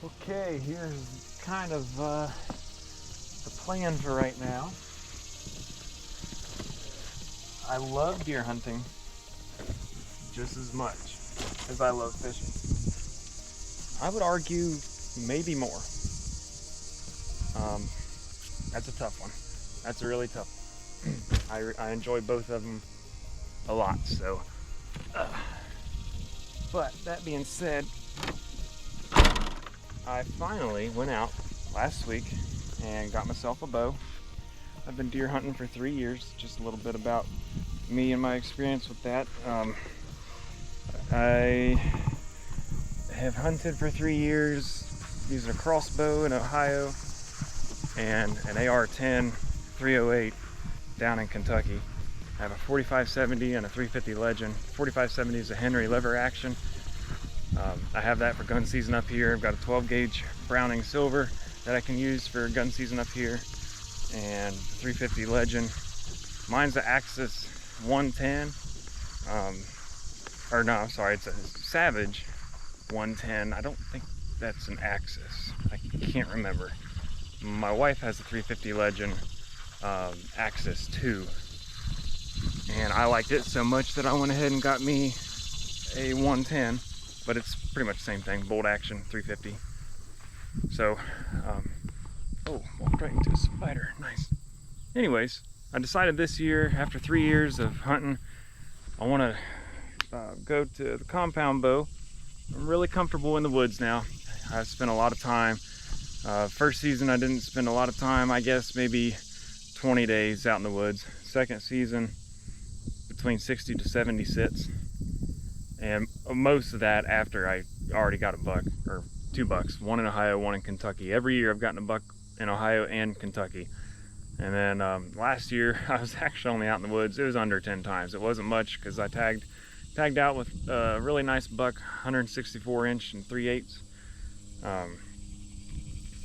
Okay, here's kind of the plan for right now. I love deer hunting just as much as I love fishing. I would argue maybe more. That's a tough one. That's a really tough one. I enjoy both of them a lot, so. But that being said, I finally went out last week and got myself a bow. I've been deer hunting for 3 years. Just a little bit about me and my experience with that. I have hunted for 3 years using a crossbow in Ohio and an AR-10 308 down in Kentucky. I have a 4570 and a 350 Legend. 4570 is a Henry lever action. I have that for gun season up here. I've got a 12 gauge Browning silver that I can use for gun season up here, and 350 Legend. Mine's the Axis 110, or no, I'm sorry, it's a Savage 110. I don't think that's an Axis. I can't remember. My wife has a 350 Legend Axis 2, and I liked it so much that I went ahead and got me a 110, but it's pretty much the same thing, bolt action 350. So, oh, walked right into a spider, nice. Anyways, I decided this year, after 3 years of hunting, I want to go to the compound bow. I'm really comfortable in the woods now. I've spent a lot of time. First season I didn't spend a lot of time, I guess maybe 20 days out in the woods. Second season, between 60 to 70 sits. And most of that after I already got a buck, or 2 bucks, one in Ohio, one in Kentucky. Every year I've gotten a buck in Ohio and Kentucky. And then last year I was actually only out in the woods. It was under 10 times. It wasn't much because I tagged out with a really nice buck, 164 inch and 3/8.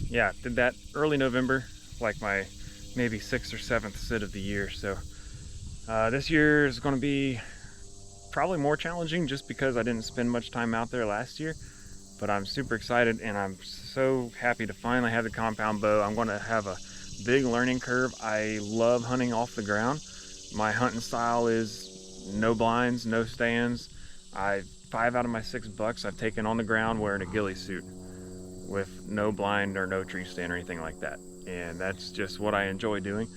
Yeah, did that early November, like my maybe 6th or 7th sit of the year. So this year is going to be probably more challenging just because I didn't spend much time out there last year. But I'm super excited, and I'm so happy to finally have the compound bow. I'm going to have a big learning curve. I love hunting off the ground. My hunting style is no blinds, no stands. 5 out of my 6 bucks I've taken on the ground wearing a ghillie suit with no blind or no tree stand or anything like that. And that's just what I enjoy doing.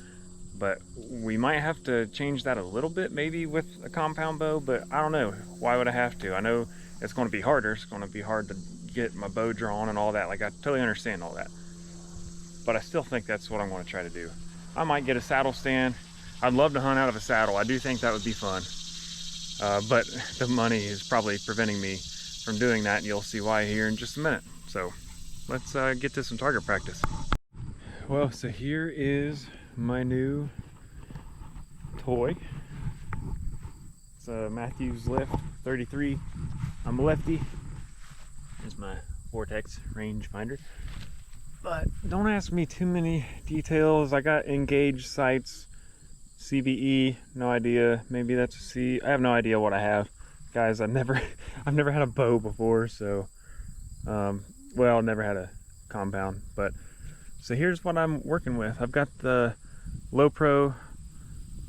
But we might have to change that a little bit, maybe with a compound bow, but I don't know. Why would I have to? I know it's going to be harder. It's going to be hard to get my bow drawn and all that. Like, I totally understand all that. But I still think that's what I'm going to try to do. I might get a saddle stand. I'd love to hunt out of a saddle. I do think that would be fun. But the money is probably preventing me from doing that, and you'll see why here in just a minute. So let's get to some target practice. Well, so here is my new toy. It's a Mathews Lift 33. I'm a lefty. Here's my Vortex rangefinder. But don't ask me too many details. I got engaged sights, CBE, no idea. Maybe that's a C. I have no idea what I have, guys. I've never had a bow before, so well, never had a compound. But so here's what I'm working with. I've got the Low Pro,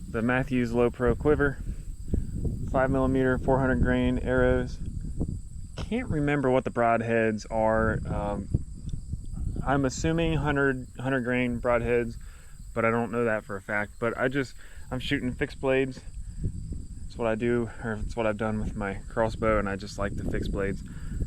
the Mathews Low Pro quiver, 5mm 400 grain arrows. Can't remember what the broadheads are. I'm assuming 100 grain broadheads, but I don't know that for a fact. But I'm shooting fixed blades. That's what I do, or it's what I've done with my crossbow, and I just like the fixed blades.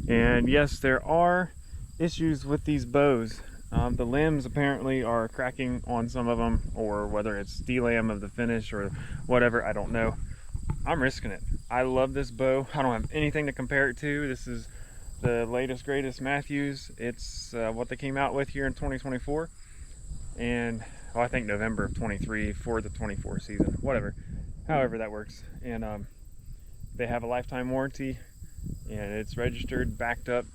And yes, there are issues with these bows. The limbs apparently are cracking on some of them, or whether it's delam of the finish or whatever, I don't know. I'm risking it. I love this bow. I don't have anything to compare it to. This is the latest, greatest Mathews. It's what they came out with here in 2024. And well, I think November of 23 for the 24 season, whatever. However that works. And they have a lifetime warranty, and it's registered, backed up,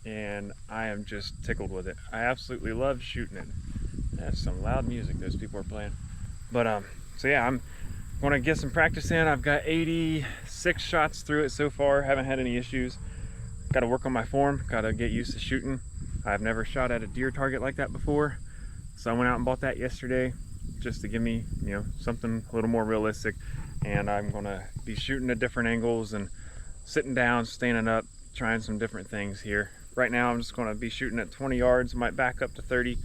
and I am just tickled with it. I absolutely love shooting it. That's some loud music those people are playing. But so yeah, I'm going to get some practice in. I've got 86 shots through it so far. Haven't had any issues. Got to work on my form. Got to get used to shooting. I've never shot at a deer target like that before, so I went out and bought that yesterday just to give me, you know, something a little more realistic. And I'm gonna be shooting at different angles and sitting down, standing up, trying some different things here. Right now I'm just gonna be shooting at 20 yards, might back up to 30.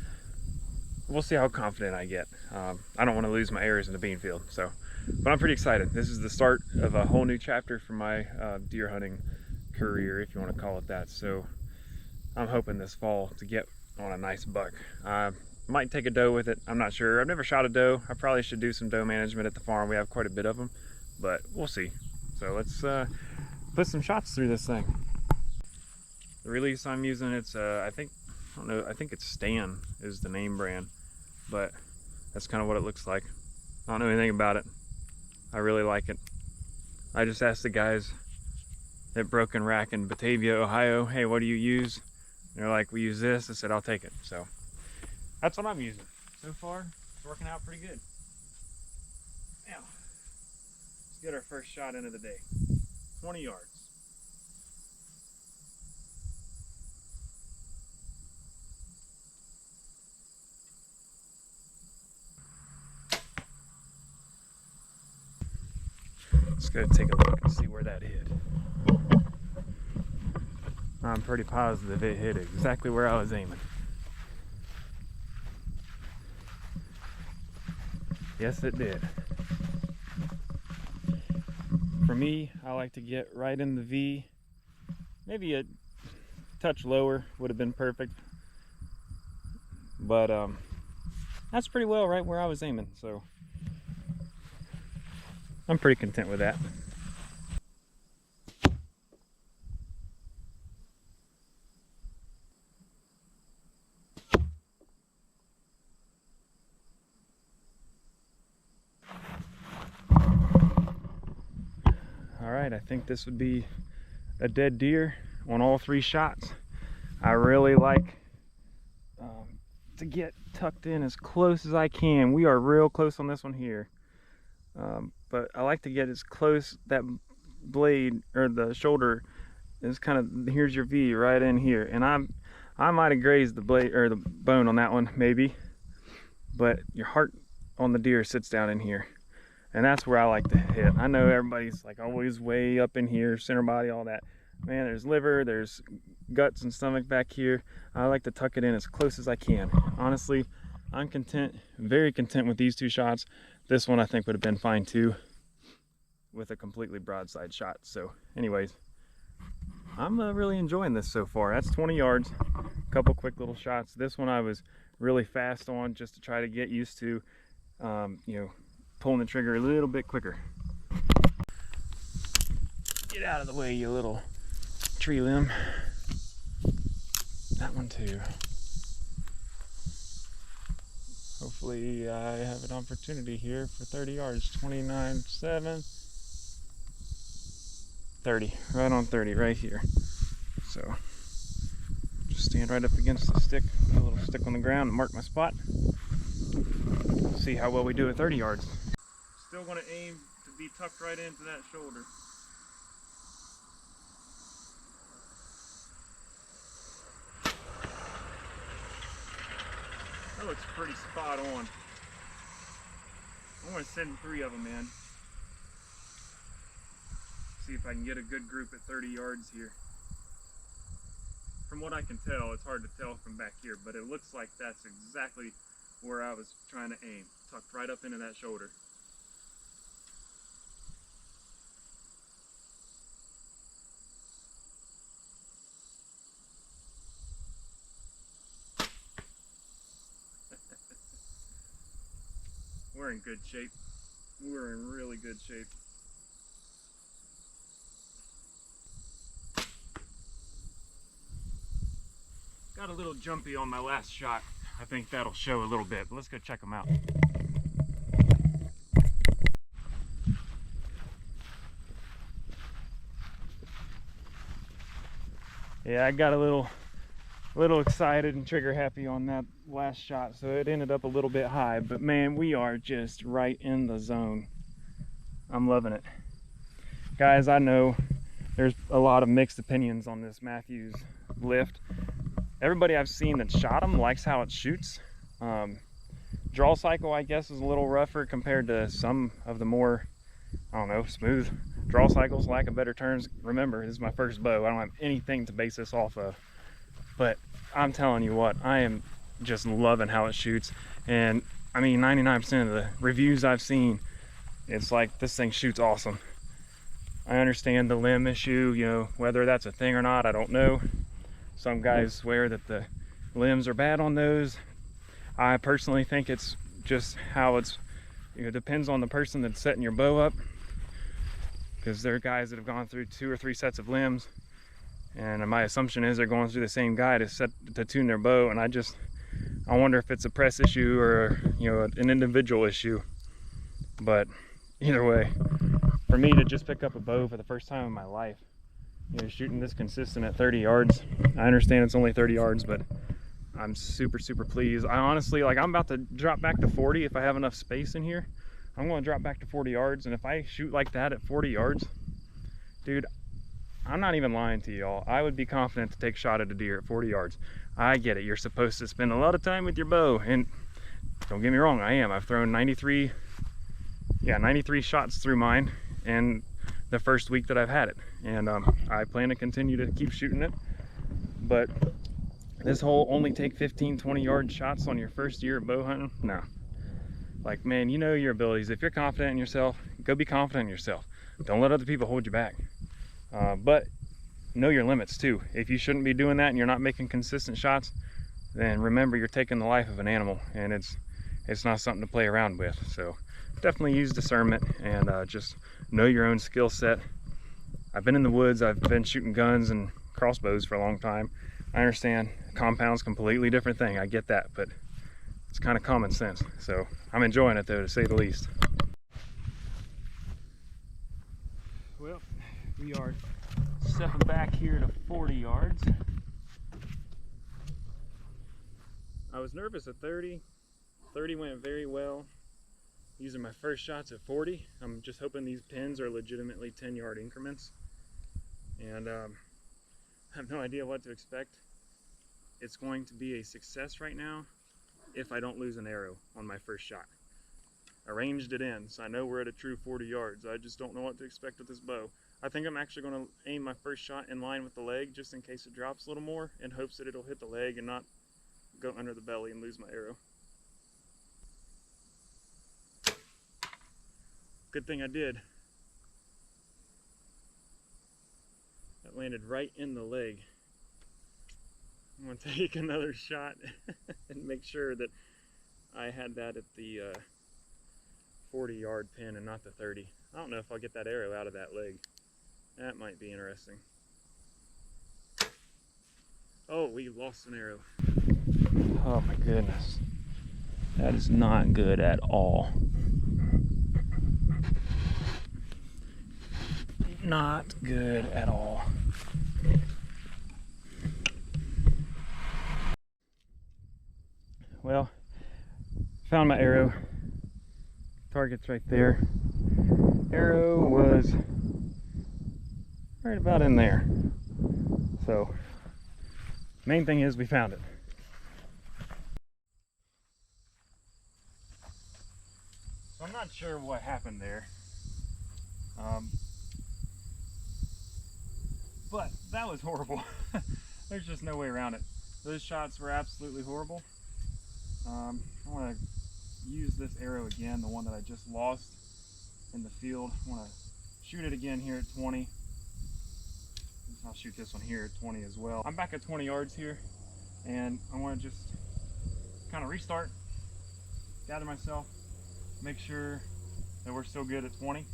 We'll see how confident I get. I don't want to lose my arrows in the bean field, so, but I'm pretty excited. This is the start of a whole new chapter for my deer hunting career, if you want to call it that. So I'm hoping this fall to get on a nice buck. Might take a doe with it, I'm not sure. I've never shot a doe. I probably should do some doe management at the farm. We have quite a bit of them, but we'll see. So let's put some shots through this thing. The release I'm using, it's I think it's Stan is the name brand, but that's kind of what it looks like. I don't know anything about it. I really like it. I just asked the guys at Broken Rack in Batavia, Ohio, hey, what do you use? And they're like, we use this. I said, I'll take it. So that's what I'm using. So far, it's working out pretty good. Now, let's get our first shot into the day. 20 yards. Let's go take a look and see where that hit. I'm pretty positive it hit exactly where I was aiming. Yes, it did. For me, I like to get right in the V. Maybe a touch lower would have been perfect. But that's pretty well right where I was aiming, so I'm pretty content with that. All right, I think this would be a dead deer on all 3 shots. I really like to get tucked in as close as I can. We are real close on this one here. But I like to get as close, that blade or the shoulder is kind of, here's your V right in here, and I might have grazed the blade or the bone on that one maybe, but your heart on the deer sits down in here, and that's where I like to hit. I know everybody's like always way up in here, center body, all that. Man, there's liver, there's guts and stomach back here. I like to tuck it in as close as I can. Honestly, I'm content, very content with these 2 shots. This one I think would have been fine too with a completely broadside shot. So anyways, I'm really enjoying this so far. That's 20 yards, a couple quick little shots. This one I was really fast on just to try to get used to, you know, pulling the trigger a little bit quicker. Get out of the way, you little tree limb. That one too. Hopefully I have an opportunity here for 30 yards. 29, 7, 30, right on 30 right here. So just stand right up against the stick, put a little stick on the ground and mark my spot. See how well we do at 30 yards. Still going to aim to be tucked right into that shoulder. That looks pretty spot on. I'm going to send 3 of them in. See if I can get a good group at 30 yards here. From what I can tell, it's hard to tell from back here, but it looks like that's exactly where I was trying to aim. Tucked right up into that shoulder. We're in good shape. We're in really good shape. Got a little jumpy on my last shot. I think that'll show a little bit, but let's go check them out. Yeah, I got a little excited and trigger happy on that last shot, so it ended up a little bit high, but man, we are just right in the zone. I'm loving it. Guys, I know there's a lot of mixed opinions on this Mathews Lift. everybody I've seen that shot them likes how it shoots. Draw cycle, I guess, is a little rougher compared to some of the more, I don't know, smooth draw cycles, lack of better terms. Remember, this is my first bow. I don't have anything to base this off of. But I'm telling you what, I am just loving how it shoots. And I mean, 99% of the reviews I've seen, it's like, this thing shoots awesome. I understand the limb issue, you know, whether that's a thing or not, I don't know. Some guys swear that the limbs are bad on those. I personally think it's just how it's, you know, depends on the person that's setting your bow up. Because there are guys that have gone through 2 or 3 sets of limbs, and my assumption is they're going through the same guy to tune their bow. And I wonder if it's a press issue or, you know, an individual issue. But either way, for me to just pick up a bow for the first time in my life, you know, shooting this consistent at 30 yards, I understand it's only 30 yards, but I'm super pleased. I honestly, like, I'm about to drop back to 40 if I have enough space in here. I'm going to drop back to 40 yards, and if I shoot like that at 40 yards, dude, I'm not even lying to y'all. I would be confident to take a shot at a deer at 40 yards. I get it. You're supposed to spend a lot of time with your bow, and don't get me wrong, I am. I've thrown 93 shots through mine in the first week that I've had it, and I plan to continue to keep shooting it. But this whole only take 15-20 yard shots on your first year of bow hunting, no. Like, man, you know your abilities. If you're confident in yourself, go be confident in yourself. Don't let other people hold you back. But know your limits too. If you shouldn't be doing that and you're not making consistent shots, then remember you're taking the life of an animal, and it's not something to play around with. So definitely use discernment and just know your own skill set. I've been in the woods, I've been shooting guns and crossbows for a long time. I understand compound's a completely different thing, I get that, but it's kind of common sense. So I'm enjoying it though, to say the least. Well, we are stepping back here to 40 yards. I was nervous at 30. 30 went very well. These are my first shots at 40. I'm just hoping these pins are legitimately 10-yard increments. And I have no idea what to expect. It's going to be a success right now if I don't lose an arrow on my first shot. I ranged it in, so I know we're at a true 40 yards. I just don't know what to expect with this bow. I think I'm actually going to aim my first shot in line with the leg, just in case it drops a little more, in hopes that it'll hit the leg and not go under the belly and lose my arrow. Good thing I did. That landed right in the leg. I'm going to take another shot and make sure that I had that at the 40-yard pin and not the 30. I don't know if I'll get that arrow out of that leg. That might be interesting. Oh, we lost an arrow. Oh my goodness. That is not good at all. Not good at all. Well, found my arrow. Target's right there. Arrow was right about in there. So, main thing is we found it. So I'm not sure what happened there. But that was horrible. There's just no way around it. Those shots were absolutely horrible. I want to use this arrow again, the one that I just lost in the field. I want to shoot it again here at 20. I'll shoot this one here at 20 as well. I'm back at 20 yards here, and I want to just kind of restart, gather myself, make sure that we're still good at 20,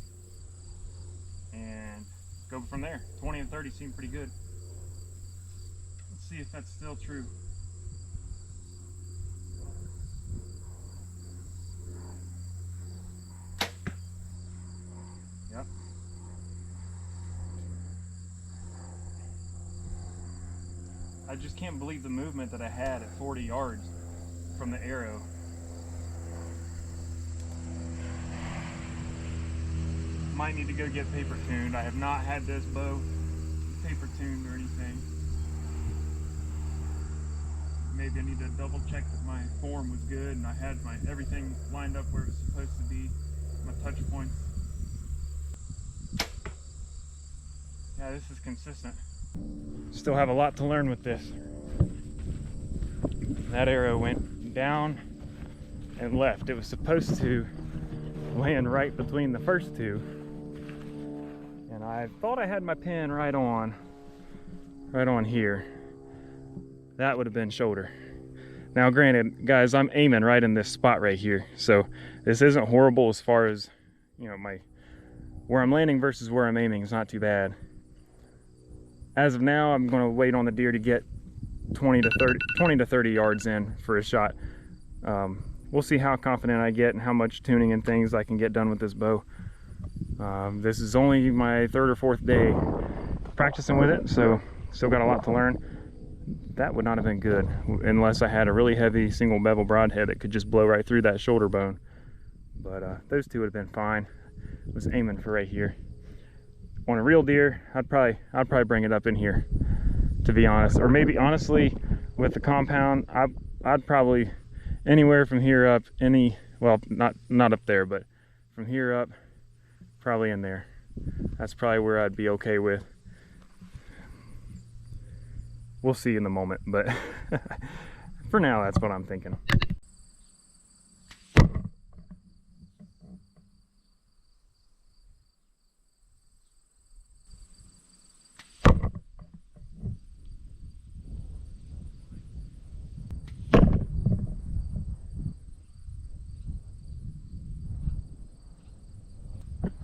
and go from there. 20 and 30 seem pretty good. Let's see if that's still true. Yep. I just can't believe the movement that I had at 40 yards from the arrow. Might need to go get paper tuned. I have not had this bow paper tuned or anything. maybe I need to double check that my form was good and I had my everything lined up where it was supposed to be, my touch points. Yeah, this is consistent. Still have a lot to learn with this. That arrow went down and left. It was supposed to land right between the first two, and I thought I had my pin right on here. That would have been shoulder. Now granted, guys, I'm aiming right in this spot right here, so this isn't horrible as far as, you know, where I'm landing versus where I'm aiming is not too bad. As of now, I'm going to wait on the deer to get 20 to 30 yards in for a shot. We'll see how confident I get and how much tuning and things I can get done with this bow. This is only my third or fourth day practicing with it, so still got a lot to learn. That would not have been good unless I had a really heavy single bevel broadhead that could just blow right through that shoulder bone. But those two would have been fine. I was aiming for right here. On a real deer, I'd probably bring it up in here, to be honest. Or maybe honestly, with the compound, I'd probably anywhere from here up, well, not up there, but from here up, probably in there. That's probably where I'd be okay with. We'll see in the moment, but for now, that's what I'm thinking.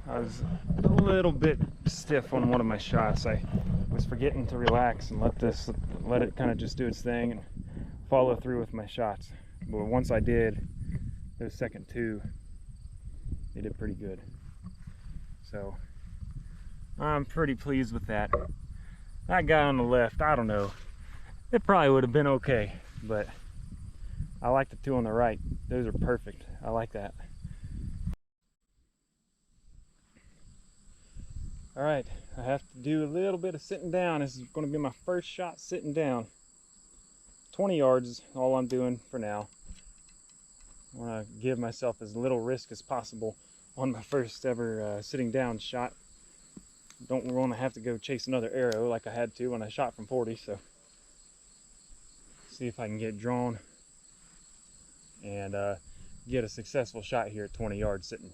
I was a little bit stiff on one of my shots. I was forgetting to relax and let it kind of just do its thing and follow through with my shots. But once I did, those second two, they did pretty good. So I'm pretty pleased with that. That guy on the left, I don't know. It probably would have been okay, but I like the two on the right. Those are perfect. I like that. All right, I have to do a little bit of sitting down. This is going to be my first shot sitting down. 20 yards is all I'm doing for now. I want to give myself as little risk as possible on my first ever sitting down shot. Don't want to have to go chase another arrow like I had to when I shot from 40, so see if I can get drawn and get a successful shot here at 20 yards sitting.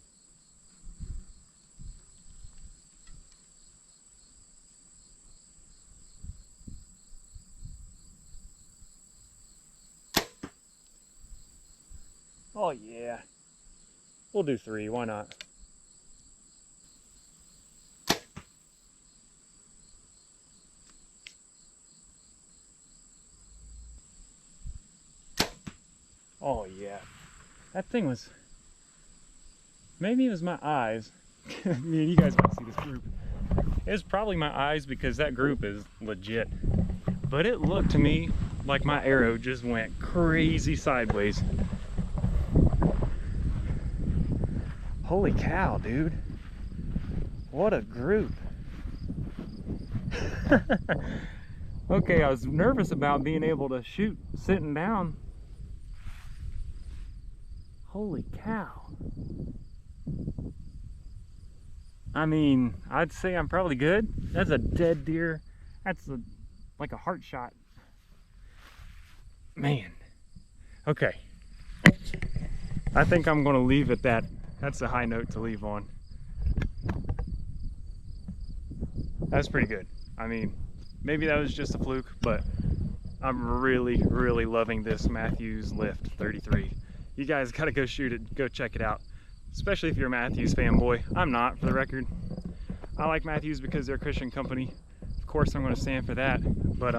Oh yeah, we'll do 3, why not? Oh yeah, that thing was, maybe it was my eyes. You guys might see this group. It was probably my eyes because that group is legit. But it looked to me like my arrow just went crazy sideways. Holy cow, dude. What a group. Okay, I was nervous about being able to shoot sitting down. Holy cow. I mean, I'd say I'm probably good. That's a dead deer. That's like a heart shot. Man. Okay. I think I'm going to leave at that. That's a high note to leave on. That's pretty good. I mean, maybe that was just a fluke, but I'm really, really loving this Mathews Lift 33. You guys got to go shoot it, go check it out. Especially if you're a Mathews fanboy. I'm not, for the record. I like Mathews because they're a Christian company. Of course, I'm going to stand for that. But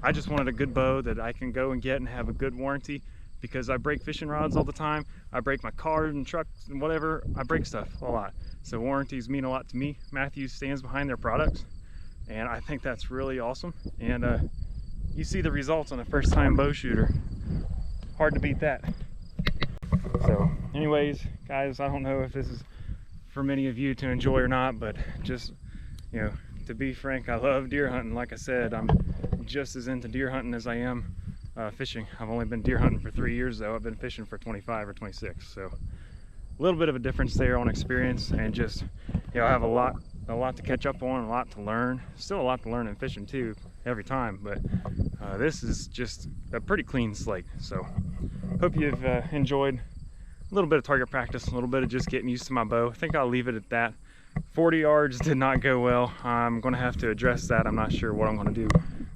I just wanted a good bow that I can go and get and have a good warranty, because I break fishing rods all the time. I break my cars and trucks and whatever. I break stuff a lot. So warranties mean a lot to me. Mathews stands behind their products, and I think that's really awesome. And you see the results on a first-time bow shooter. Hard to beat that. So anyways, guys, I don't know if this is for many of you to enjoy or not, but just, you know, to be frank, I love deer hunting. Like I said, I'm just as into deer hunting as I am fishing. I've only been deer hunting for 3 years though. I've been fishing for 25 or 26, so a little bit of a difference there on experience, and just, you know, I have a lot to catch up on, a lot to learn. Still a lot to learn in fishing too, every time, but this is just a pretty clean slate. So hope you've enjoyed a little bit of target practice, a little bit of just getting used to my bow. I think I'll leave it at that. 40 yards did not go well. I'm gonna have to address that. I'm not sure what I'm gonna do,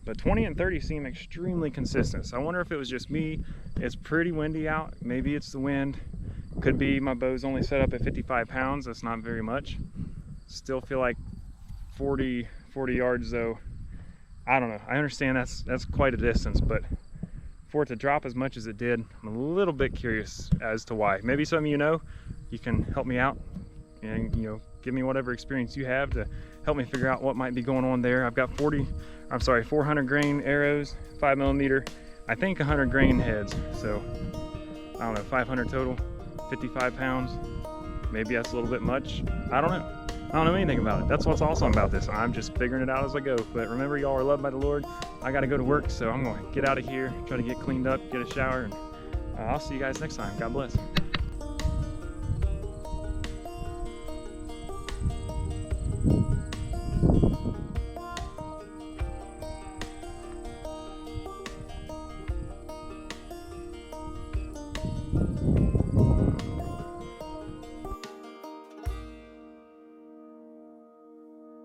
but 20 and 30 seem extremely consistent. So I wonder if it was just me. It's pretty windy out. Maybe it's the wind. Could be my bow's only set up at 55 pounds. That's not very much. Still feel like 40 yards though. I don't know. I understand that's quite a distance, but for it to drop as much as it did, I'm a little bit curious as to why. Maybe some of you can help me out and, you know, give me whatever experience you have to help me figure out what might be going on there. I've got 400 grain arrows, 5mm, I think 100 grain heads. So I don't know, 500 total, 55 pounds. Maybe that's a little bit much. I don't know. I don't know anything about it. That's what's awesome about this. I'm just figuring it out as I go. But remember, y'all are loved by the Lord. I got to go to work, so I'm going to get out of here, try to get cleaned up, get a shower, and I'll see you guys next time. God bless.